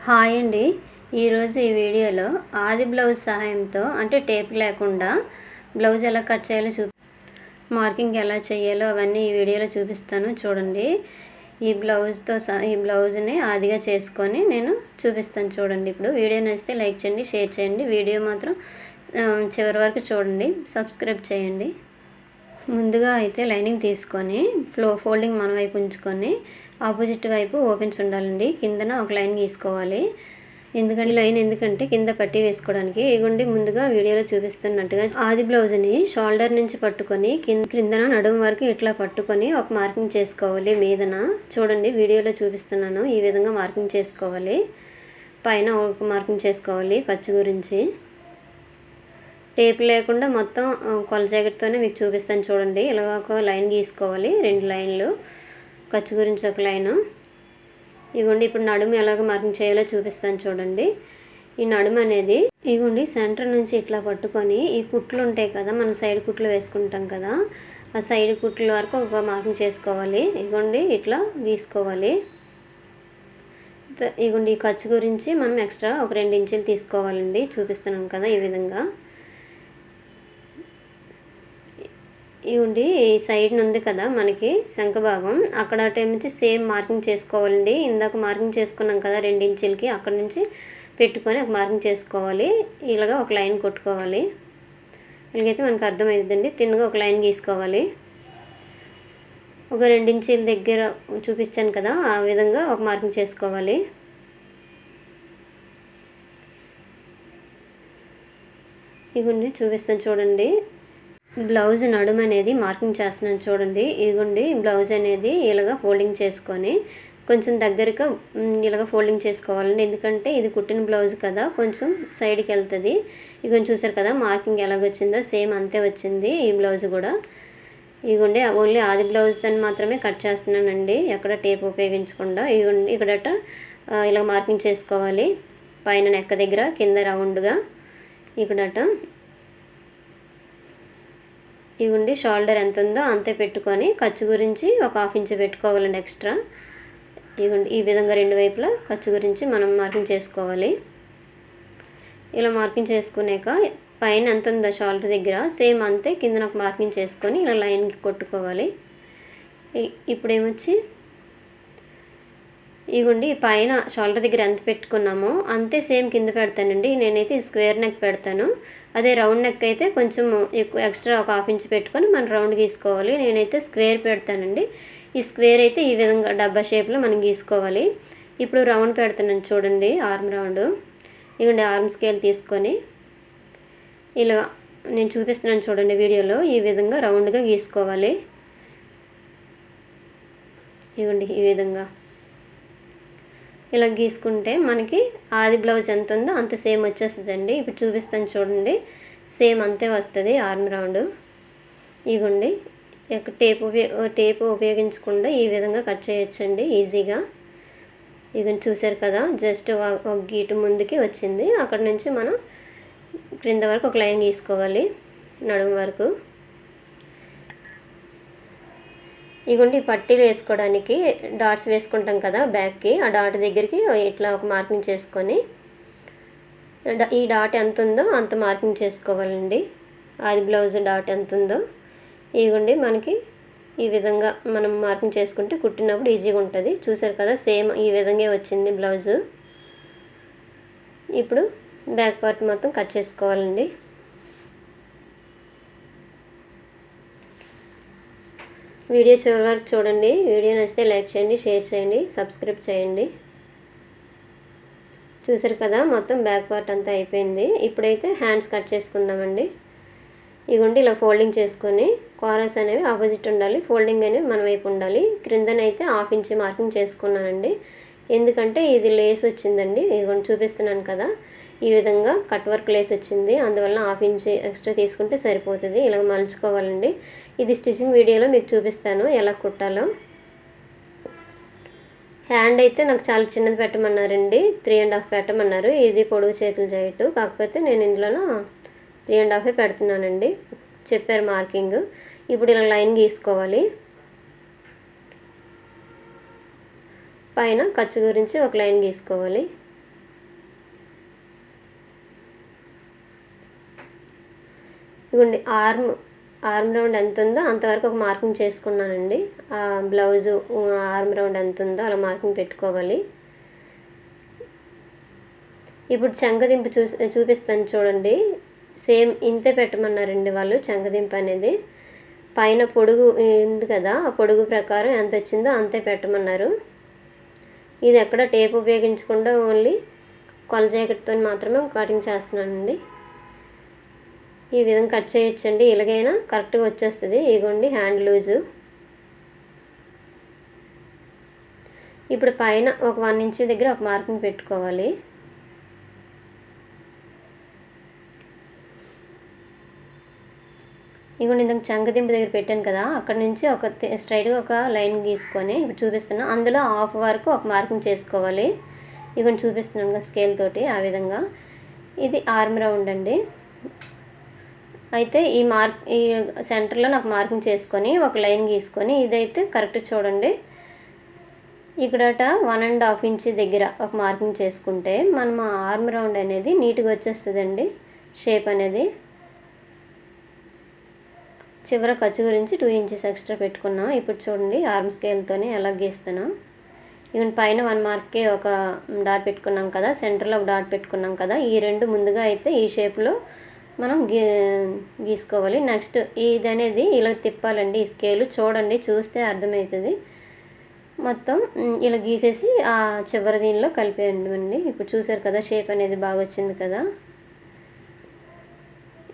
Hi అండి. ఈరోజు ఈ వీడియోలో ఆది బ్లౌజ్ సహాయంతో అంటే టేప్ లేకుండా బ్లౌజ్ ఎలా కట్ చేయాలో మార్కింగ్ ఎలా చేయాలో అవన్నీ ఈ వీడియోలో చూపిస్తాను. చూడండి, ఈ బ్లౌజ్ని ఆదిగా చేసుకొని నేను చూపిస్తాను. చూడండి, ఇప్పుడు వీడియో నచ్చితే లైక్ చేయండి, షేర్ చేయండి. వీడియో మాత్రం చివరి వరకు చూడండి, సబ్స్క్రైబ్ చేయండి. ముందుగా అయితే లైనింగ్ తీసుకొని ఫోల్డింగ్ మన వైపు ఉంచుకొని ఆపోజిట్ వైపు ఓపెన్స్ ఉండాలండి. కిందన ఒక లైన్ గీసుకోవాలి. ఎందుకంటే కింద పట్టి వేసుకోవడానికి. ఇగోండి, ముందుగా వీడియోలో చూపిస్తున్నట్టుగా ఆది బ్లౌజ్ని షోల్డర్ నుంచి పట్టుకొని కిందన నడుము వరకు ఇట్లా పట్టుకొని ఒక మార్కింగ్ చేసుకోవాలి మీదన. చూడండి, వీడియోలో చూపిస్తున్నాను. ఈ విధంగా మార్కింగ్ చేసుకోవాలి. పైన ఒక మార్కింగ్ చేసుకోవాలి ఖర్చు గురించి. టేప్ లేకుండా మొత్తం కొల జాకెట్తోనే మీకు చూపిస్తాను. చూడండి, ఇలా ఒక లైన్ గీసుకోవాలి, 2 లైన్లు, ఖర్చు గురించి ఒక లైను. ఇగోండి, ఇప్పుడు నడుము ఎలాగ మార్కింగ్ చేయాలో చూపిస్తాను. చూడండి, ఈ నడుము అనేది ఇగోండి సెంటర్ నుంచి ఇట్లా పట్టుకొని ఈ కుట్లు ఉంటాయి కదా, మనం సైడ్ కుట్లు వేసుకుంటాం కదా, ఆ సైడ్ కుట్ల వరకు ఒక మార్కింగ్ చేసుకోవాలి. ఇగోండి, ఇట్లా గీసుకోవాలి. ఇగోండి, ఈ ఖర్చు గురించి మనం ఎక్స్ట్రా ఒక 2 ఇంచులు తీసుకోవాలండి. చూపిస్తున్నాను కదా ఈ విధంగా. ఇవ్వండి, ఈ సైడ్ ఉంది కదా మనకి శంఖ భాగం, అక్కడ టైం నుంచి సేమ్ మార్కింగ్ చేసుకోవాలండి. ఇందాక మార్కింగ్ చేసుకున్నాం కదా 2 ఇంచులకి, అక్కడ నుంచి పెట్టుకొని ఒక మార్కింగ్ చేసుకోవాలి. ఇలాగా ఒక లైన్ కొట్టుకోవాలి. ఇలాగైతే మనకు అర్థమవుతుందండి. తిన్నగా ఒక లైన్ గీసుకోవాలి. ఒక 2 ఇంచుల దగ్గర చూపించాను కదా, ఆ విధంగా ఒక మార్కింగ్ చేసుకోవాలి. ఇగోండి, చూపిస్తాను చూడండి. బ్లౌజ్ నడుము అనేది మార్కింగ్ చేస్తున్నాను. చూడండి, ఇదిగోండి, బ్లౌజ్ అనేది ఇలాగ ఫోల్డింగ్ చేసుకొని కొంచెం దగ్గరగా ఇలాగ ఫోల్డింగ్ చేసుకోవాలండి. ఎందుకంటే ఇది కుట్టిన బ్లౌజ్ కదా, కొంచెం సైడ్కి వెళ్తుంది. ఇగోండి, చూసారు కదా మార్కింగ్ ఎలాగొచ్చిందో, సేమ్ అంతే వచ్చింది ఈ బ్లౌజ్ కూడా. ఇదిగోండి, ఓన్లీ ఆది బ్లౌజ్ దాన్ని మాత్రమే కట్ చేస్తున్నానండి, ఎక్కడ టేప్ ఉపయోగించకుండా. ఇదిగోండి, ఇక్కడట ఇలా మార్కింగ్ చేసుకోవాలి. పైన నెక్క దగ్గర, కింద రౌండ్గా ఇక్కడట. ఇవ్వండి, షోల్డర్ ఎంత ఉందో అంతే పెట్టుకొని ఖర్చు గురించి ఒక 1/2 ఇంచు పెట్టుకోవాలండి ఎక్స్ట్రా. ఇవ్వండి, ఈ విధంగా 2 వైపులా ఖర్చు గురించి మనం మార్కింగ్ చేసుకోవాలి. ఇలా మార్కింగ్ చేసుకున్నాక పైన ఎంత ఉందో షోల్డర్ దగ్గర సేమ్ అంతే కింద ఒక మార్కింగ్ చేసుకొని ఇలా లైన్కి కొట్టుకోవాలి. ఇప్పుడు ఏమొచ్చి ఇవ్వండి, పైన షోల్డర్ దగ్గర ఎంత పెట్టుకున్నామో అంతే సేమ్ కింద పెడతానండి. నేనైతే స్క్వేర్ నెక్ పెడతాను. అదే రౌండ్ నెక్ అయితే కొంచెం ఎక్కువ ఎక్స్ట్రా ఒక 1/2 ఇంచు పెట్టుకొని మనం రౌండ్ గీసుకోవాలి. నేనైతే స్క్వేర్ పెడతానండి. ఈ స్క్వేర్ అయితే ఈ విధంగా డబ్బా షేప్లో మనం గీసుకోవాలి. ఇప్పుడు రౌండ్ పెడతానండి. చూడండి, ఆర్మ్ రౌండ్. ఇవ్వండి, ఆర్మ్ స్కేల్ తీసుకొని ఇలా నేను చూపిస్తున్నాను చూడండి వీడియోలో, ఈ విధంగా రౌండ్గా గీసుకోవాలి. ఇవ్వండి, ఈ విధంగా ఇలా గీసుకుంటే మనకి ఆది బ్లౌజ్ ఎంత ఉందో అంత సేమ్ వచ్చేస్తుందండి. ఇప్పుడు చూపిస్తాను చూడండి, సేమ్ అంతే వస్తుంది ఆర్మ్ రౌండ్. ఇగోండి, టేపు ఉపయోగించకుండా ఈ విధంగా కట్ చేయొచ్చండి ఈజీగా. ఇగోండి, చూసారు కదా, జస్ట్ ఒక గీటు ముందుకి వచ్చింది. అక్కడ నుంచి మనం క్రింద వరకు ఒక లైన్ గీసుకోవాలి, నడుము వరకు. ఇగోండి, పట్టీలు వేసుకోవడానికి డాట్స్ వేసుకుంటాం కదా బ్యాక్కి, ఆ డాట్ దగ్గరికి ఇట్లా ఒక మార్కింగ్ చేసుకొని ఈ డాట్ ఎంత ఉందో అంత మార్కింగ్ చేసుకోవాలండి. ఆది బ్లౌజ్ డాట్ ఎంత ఉందో ఇగోండి, మనకి ఈ విధంగా మనం మార్కింగ్ చేసుకుంటే కుట్టినప్పుడు ఈజీగా ఉంటుంది. చూసారు కదా, సేమ్ ఈ విధంగా వచ్చింది బ్లౌజు. ఇప్పుడు బ్యాక్ పార్ట్ మొత్తం కట్ చేసుకోవాలండి. వీడియో చివరి వరకు చూడండి. వీడియో నచ్చితే లైక్ చేయండి, షేర్ చేయండి, సబ్స్క్రైబ్ చేయండి. చూసారు కదా, మొత్తం బ్యాక్ పార్ట్ అంతా అయిపోయింది. ఇప్పుడైతే హ్యాండ్స్ కట్ చేసుకుందామండి. ఇగోండి, ఇలా ఫోల్డింగ్ చేసుకొని కార్నర్స్ అనేవి ఆపోజిట్ ఉండాలి, ఫోల్డింగ్ అనేవి మన వైపు ఉండాలి. క్రిందనైతే 1/2 ఇంచు మార్కింగ్ చేసుకున్నానండి. ఎందుకంటే ఇది లేస్ వచ్చిందండి. ఇగోండి, చూపిస్తున్నాను కదా, ఈ విధంగా కట్ వర్క్ లేస్ వచ్చింది. అందువల్ల 1/2 ఇంచు ఎక్స్ట్రా తీసుకుంటే సరిపోతుంది. ఇలా మలుచుకోవాలండి. ఇది స్టిచ్చింగ్ వీడియోలో మీకు చూపిస్తాను ఎలా కుట్టాలో. హ్యాండ్ అయితే నాకు చాలా చిన్నది పెట్టమన్నారండి, 3.5 పెట్టమన్నారు. ఇది పొడుగు చేతుల జాకెట్, కాకపోతే నేను ఇందులో 3.5 పెడుతున్నానండి, చెప్పారు మార్కింగ్. ఇప్పుడు ఇలా లైన్ గీసుకోవాలి. పైన ఖర్చు గురించి ఒక లైన్ గీసుకోవాలి. ఇదిగోండి ఆర్మ్ రౌండ్ ఎంత ఉందో అంతవరకు ఒక మార్కింగ్ చేసుకున్నానండి. బ్లౌజు ఆర్మ్ రౌండ్ ఎంత ఉందో అలా మార్కింగ్ పెట్టుకోవాలి. ఇప్పుడు చంకదింపు చూపిస్తాను చూడండి. సేమ్ ఇంతే పెట్టమన్నారండి వాళ్ళు. చంకదింపు అనేది పైన పొడుగు ఉంది కదా, ఆ పొడుగు ప్రకారం ఎంత వచ్చిందో అంతే పెట్టమన్నారు. ఇది ఎక్కడ టేప్ ఉపయోగించకుండా ఓన్లీ కొల జాకెట్తో మాత్రమే కటింగ్ చేస్తున్నానండి. ఈ విధంగా కట్ చేయొచ్చండి. ఇలాగైనా కరెక్ట్గా వచ్చేస్తుంది. ఇగోండి హ్యాండ్ లూజు. ఇప్పుడు పైన ఒక 1 ఇంచ్ దగ్గర ఒక మార్కింగ్ పెట్టుకోవాలి. ఇగోండి ఇందాక చంకదింపు దగ్గర పెట్టాను కదా, అక్కడ నుంచి ఒక స్ట్రైట్గా ఒక లైన్ గీసుకొని ఇప్పుడు చూపిస్తున్నా. అందులో హాఫ్ వరకు ఒక మార్కింగ్ చేసుకోవాలి. ఇగోండి చూపిస్తున్నాను కదా స్కేల్ తోటి. ఆ విధంగా ఇది ఆర్మ్ రౌండ్ అండి. అయితే ఈ సెంటర్లో నాకు మార్కింగ్ చేసుకొని ఒక లైన్ గీసుకొని, ఇదైతే కరెక్ట్ చూడండి. ఇక్కడట 1.5 ఇంచ్ దగ్గర ఒక మార్కింగ్ చేసుకుంటే మనం ఆర్మ్ రౌండ్ అనేది నీట్గా వచ్చేస్తుందండి. షేప్ అనేది చివర ఖర్చు గురించి 2 ఇంచెస్ ఎక్స్ట్రా పెట్టుకున్నాం. ఇప్పుడు చూడండి ఆర్మ్ స్కేల్తోనే ఎలా గీస్తాను. ఈవెన్ పైన 1 మార్క్కి ఒక డాట్ పెట్టుకున్నాం కదా, సెంటర్లో ఒక డాట్ పెట్టుకున్నాం కదా, ఈ రెండు ముందుగా అయితే ఈ షేప్లో మనం గీసుకోవాలి. నెక్స్ట్ ఇది అనేది ఇలా తిప్పాలండి. ఈ స్కేలు చూడండి, చూస్తే అర్థమవుతుంది. మొత్తం ఇలా గీసేసి ఆ చివరి దీనిలో కలిపేయండి. ఇప్పుడు చూసారు కదా షేప్ అనేది బాగా వచ్చింది కదా.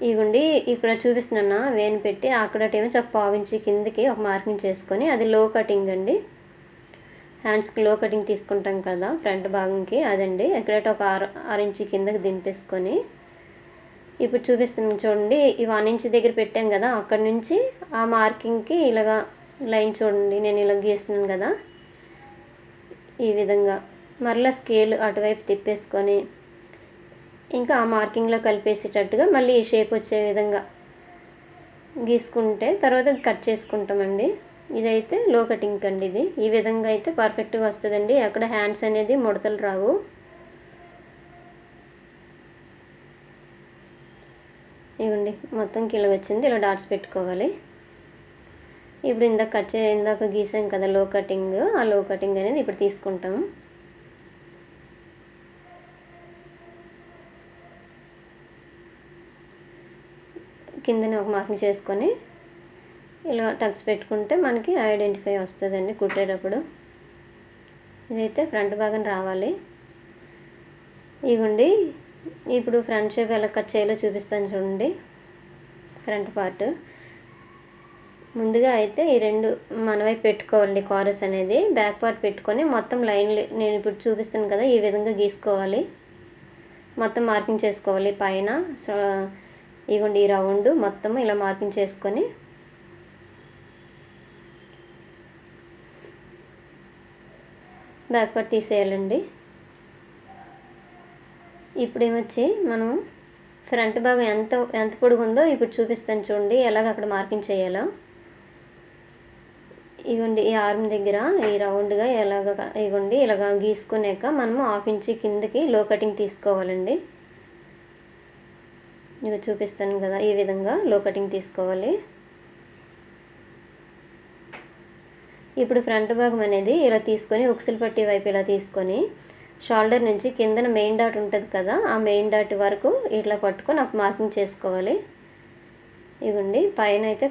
ఇగోండి ఇక్కడ చూపిస్తున్నా వేని పెట్టి అక్కడేమో ఒక 1/4 ఇంచ్ కిందకి ఒక మార్కింగ్ చేసుకొని, అది లో కటింగ్ అండి. హ్యాండ్స్కి లో కటింగ్ తీసుకుంటాం కదా ఫ్రంట్ భాగంకి, అదండి. ఎక్కడైతే ఒక 6 ఇంచ్ కిందకి దింపేసుకొని ఇప్పుడు చూపిస్తున్నాను చూడండి. ఈ 1 ఇంచ్ దగ్గర పెట్టాం కదా, అక్కడ నుంచి ఆ మార్కింగ్కి ఇలాగా లైన్ చూడండి. నేను ఇలా గీస్తున్నాను కదా, ఈ విధంగా మరలా స్కేల్ అటువైపు తిప్పేసుకొని ఇంకా ఆ మార్కింగ్లో కలిపేసేటట్టుగా మళ్ళీ ఈ షేప్ వచ్చే విధంగా గీసుకుంటే తర్వాత కట్ చేసుకుంటామండి. ఇదైతే లో కటింగ్ అండి. ఇది ఈ విధంగా అయితే పర్ఫెక్ట్గా వస్తుందండి. అక్కడ హ్యాండ్స్ అనేది ముడతలు రావు. ఇవ్వండి మొత్తం కిలో వచ్చింది. ఇలా డాట్స్ పెట్టుకోవాలి. ఇప్పుడు ఇందాక గీసాం కదా లో కటింగ్, ఆ లో కటింగ్ అనేది ఇప్పుడు తీసుకుంటాము. కిందనే ఒక మార్కింగ్ చేసుకొని ఇలా టక్స్ పెట్టుకుంటే మనకి ఐడెంటిఫై వస్తుందండి కుట్టేటప్పుడు. ఇదైతే ఫ్రంట్ భాగం రావాలి. ఇవ్వండి ఇప్పుడు ఫ్రంట్ షేప్ ఎలా కట్ చేయాలో చూపిస్తాను చూడండి. ఫ్రంట్ పార్ట్ ముందుగా అయితే ఈ రెండు మన వైపు పెట్టుకోవాలండి. కారస్ అనేది బ్యాక్ పార్ట్ పెట్టుకొని మొత్తం లైన్లు నేను ఇప్పుడు చూపిస్తాను కదా, ఈ విధంగా గీసుకోవాలి. మొత్తం మార్కింగ్ చేసుకోవాలి పైన. సో ఇగోండి ఈ రౌండ్ మొత్తం ఇలా మార్కింగ్ చేసుకొని బ్యాక్ పార్ట్ తీసేయాలండి. ఇప్పుడు ఏమొచ్చి మనం ఫ్రంట్ భాగం ఎంత పొడుగు ఉందో ఇప్పుడు చూపిస్తాను చూడండి, ఎలాగ అక్కడ మార్కింగ్ చేయాలో. ఇగోండి ఈ ఆర్మ్ దగ్గర ఈ రౌండ్గా ఇగోండి ఇలాగ గీసుకున్నాక మనము 1/2 ఇంచ్ కిందకి లో కటింగ్ తీసుకోవాలండి. ఇక చూపిస్తాను కదా, ఈ విధంగా లో కటింగ్ తీసుకోవాలి. ఇప్పుడు ఫ్రంట్ భాగం అనేది ఇలా తీసుకొని ఉక్సులు పట్టి వైపు ఇలా తీసుకొని షోల్డర్ నుంచి కిందన మెయిన్ డాట్ ఉంటుంది కదా, ఆ మెయిన్ డాట్ వరకు ఇట్లా పట్టుకొని అప్పుడు మార్కింగ్ చేసుకోవాలి. ఇవ్వండి పైన అయితే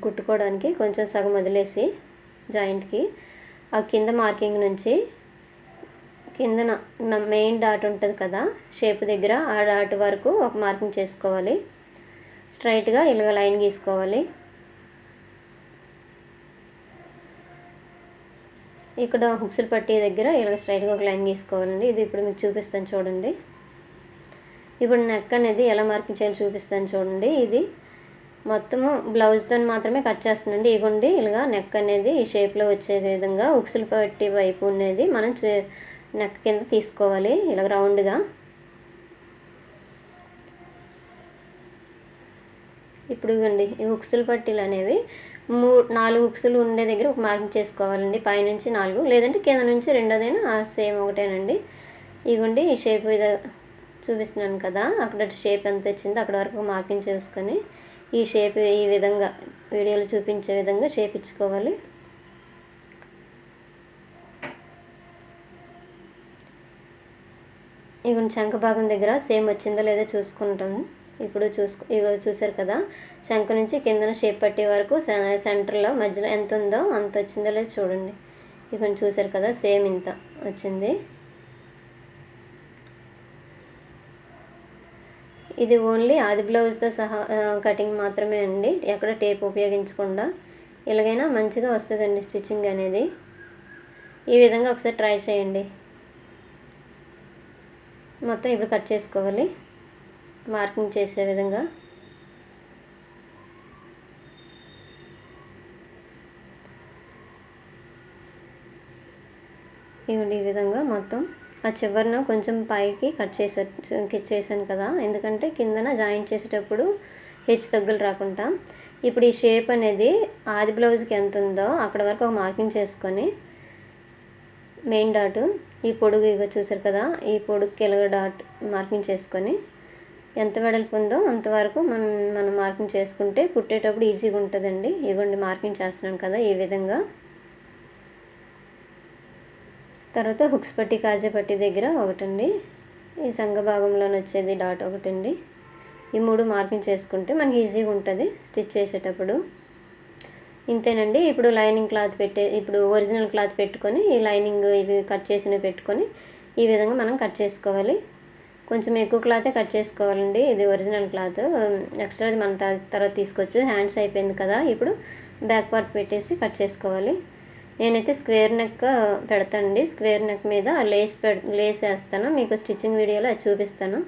కుట్టుకోవడానికి కొంచెం సగం వదిలేసి జాయింట్కి ఆ కింద మార్కింగ్ నుంచి కిందన మెయిన్ డాట్ ఉంటుంది కదా షేప్ దగ్గర, ఆ డాట్ వరకు ఒక మార్కింగ్ చేసుకోవాలి. స్ట్రైట్గా ఇలాగ లైన్ గీసుకోవాలి. ఇక్కడ హుక్స్లు పట్టి దగ్గర ఇలాగ స్ట్రైట్గా ఒక లైన్ గీసుకోవాలండి. ఇది ఇప్పుడు మీకు చూపిస్తాను చూడండి. ఇప్పుడు నెక్ అనేది ఎలా మార్కింగ్ చేయాలో చూపిస్తాను చూడండి. ఇది మొత్తము బ్లౌజ్తో మాత్రమే కట్ చేస్తానండి. ఇగోండి ఇలాగా నెక్ అనేది ఈ షేప్లో వచ్చే విధంగా ఉక్సులు పట్టి వైపు అనేది మనం నెక్ కింద తీసుకోవాలి ఇలా రౌండ్గా. ఇప్పుడు ఇవ్వండి ఈ ఉక్సులు పట్టీలు అనేవి 4 ఉక్సులు ఉండే దగ్గర ఒక మార్కింగ్ చేసుకోవాలండి. పైనుంచి 4, లేదంటే కింద నుంచి రెండోదైనా సేమ్ ఒకటేనండి. ఇవ్వండి ఈ షేప్ చూపిస్తున్నాను కదా, అక్కడ షేప్ ఎంత వచ్చిందో అక్కడ వరకు మార్కింగ్ చేసుకొని ఈ షేప్ ఈ విధంగా వీడియోలో చూపించే విధంగా షేప్ ఇచ్చుకోవాలి. ఇక చంక భాగం దగ్గర సేమ్ వచ్చిందో లేదో చూసుకుంటాము. ఇప్పుడు చూసారు కదా, చంక నుంచి కిందన షేప్ పట్టే వరకు సెంటర్లో మధ్యలో ఎంత ఉందో అంత వచ్చిందో లేదో చూడండి. ఇక చూసారు కదా, సేమ్ ఇంత వచ్చింది. ఇది ఓన్లీ ఆది బ్లౌజ్తో సహా కటింగ్ మాత్రమే అండి, ఎక్కడ టేప్ ఉపయోగించకుండా. ఎలాగైనా మంచిగా వస్తుందండి స్టిచ్చింగ్ అనేది. ఈ విధంగా ఒకసారి ట్రై చేయండి. మొత్తం ఇప్పుడు కట్ చేసుకోవాలి మార్కింగ్ చేసే విధంగా. ఇవ్వండి ఈ విధంగా మొత్తం ఆ చివరిన కొంచెం పైకి కట్ చేసాను కదా, ఎందుకంటే కిందన జాయింట్ చేసేటప్పుడు హెచ్చు తగ్గులు రాకుండా. ఇప్పుడు ఈ షేప్ అనేది ఆది బ్లౌజ్కి ఎంత ఉందో అక్కడ వరకు ఒక మార్కింగ్ చేసుకొని మెయిన్ డాట్ ఈ పొడుగు ఇక చూసారు కదా, ఈ పొడుగుకి ఎలాగ డాట్ మార్కింగ్ చేసుకొని ఎంత వెడల్పు ఉందో అంతవరకు మనం మార్కింగ్ చేసుకుంటే కుట్టేటప్పుడు ఈజీగా ఉంటుందండి. ఇవ్వండి మార్కింగ్ చేస్తున్నాను కదా ఈ విధంగా. తర్వాత హుక్స్ పట్టి కాజా పట్టి దగ్గర ఒకటండి, ఈ సంఘ భాగంలోనే వచ్చేది డాట్ ఒకటండి. ఈ 3 మార్కింగ్ చేసుకుంటే మనకి ఈజీగా ఉంటుంది స్టిచ్ చేసేటప్పుడు. ఇంతేనండి. ఇప్పుడు లైనింగ్ క్లాత్ ఇప్పుడు ఒరిజినల్ క్లాత్ పెట్టుకొని ఈ లైనింగ్ ఇవి కట్ చేసినవి పెట్టుకొని ఈ విధంగా మనం కట్ చేసుకోవాలి. కొంచెం ఎక్కువ క్లాతే కట్ చేసుకోవాలండి. ఇది ఒరిజినల్ క్లాత్, ఎక్స్ట్రాది మనం తర్వాత తీసుకోవచ్చు. హ్యాండ్స్ అయిపోయింది కదా, ఇప్పుడు బ్యాక్ పార్ట్ పెట్టేసి కట్ చేసుకోవాలి. నేనైతే స్క్వేర్ నెక్ పెడతానండి. స్క్వేర్ నెక్ మీద లేస్ వేస్తాను, మీకు స్టిచ్చింగ్ వీడియోలో అది చూపిస్తాను.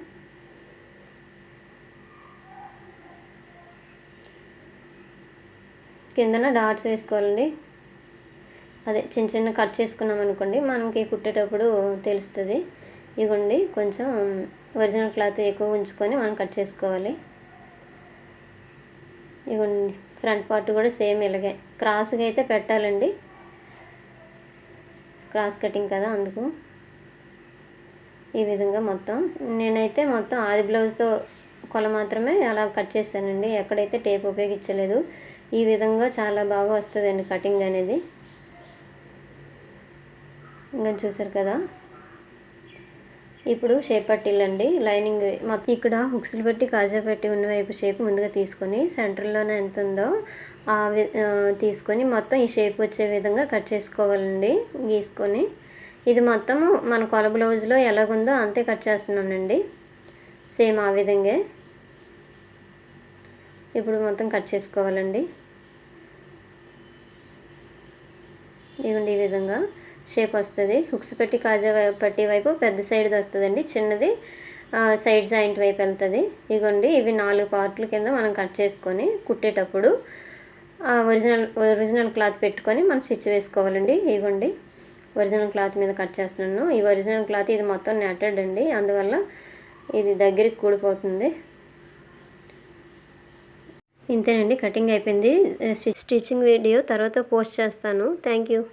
కిందన డాట్స్ వేసుకోవాలండి. అదే చిన్న చిన్న కట్ చేసుకున్నాం అనుకోండి, మనకి కుట్టేటప్పుడు తెలుస్తుంది. ఇవ్వండి కొంచెం ఒరిజినల్ క్లాత్ ఎక్కువ ఉంచుకొని మనం కట్ చేసుకోవాలి. ఇవ్వండి ఫ్రంట్ పార్ట్ కూడా సేమ్ ఇలాగే క్రాస్గా అయితే పెట్టాలండి, క్రాస్ కటింగ్ కదా అందుకు. ఈ విధంగా మొత్తం నేనైతే మొత్తం ఆది బ్లౌజ్తో కొల మాత్రమే అలా కట్ చేశానండి, ఎక్కడైతే టేప్ ఉపయోగించలేదు. ఈ విధంగా చాలా బాగా వస్తుందండి కటింగ్ అనేది. ఇంకా చూసారు కదా, ఇప్పుడు షేప్ పట్టీలండి. లైనింగ్ మొత్తం ఇక్కడ హుక్స్లు పెట్టి కాజా పెట్టి ఉన్న వైపు షేప్ ముందుగా తీసుకొని సెంటర్లోనే ఎంత ఉందో తీసుకొని మొత్తం ఈ షేప్ వచ్చే విధంగా కట్ చేసుకోవాలండి గీసుకొని. ఇది మొత్తము మన కొల బ్లౌజ్లో ఎలాగుందో అంతే కట్ చేస్తున్నానండి, సేమ్ ఆ విధంగా. ఇప్పుడు మొత్తం కట్ చేసుకోవాలండి. ఇవ్వండి ఈ విధంగా షేప్ వస్తుంది. హుక్స్ పెట్టి కాజా పట్టి వైపు పెద్ద సైడ్ది వస్తుందండి, చిన్నది సైడ్ జాయింట్ వైపు వెళ్తుంది. ఇగోండి ఇవి 4 పార్ట్ల కింద మనం కట్ చేసుకొని కుట్టేటప్పుడు ఒరిజినల్ క్లాత్ పెట్టుకొని మనం స్టిచ్ వేసుకోవాలండి. ఇగోండి ఒరిజినల్ క్లాత్ మీద కట్ చేస్తున్నాను. ఈ ఒరిజినల్ క్లాత్ ఇది మొత్తం నెట్టెడ్ అండి, అందువల్ల ఇది దగ్గరికి కూడిపోతుంది. ఇంతేనండి, కటింగ్ అయిపోయింది. స్టిచ్చింగ్ వీడియో తర్వాత పోస్ట్ చేస్తాను. Thank you.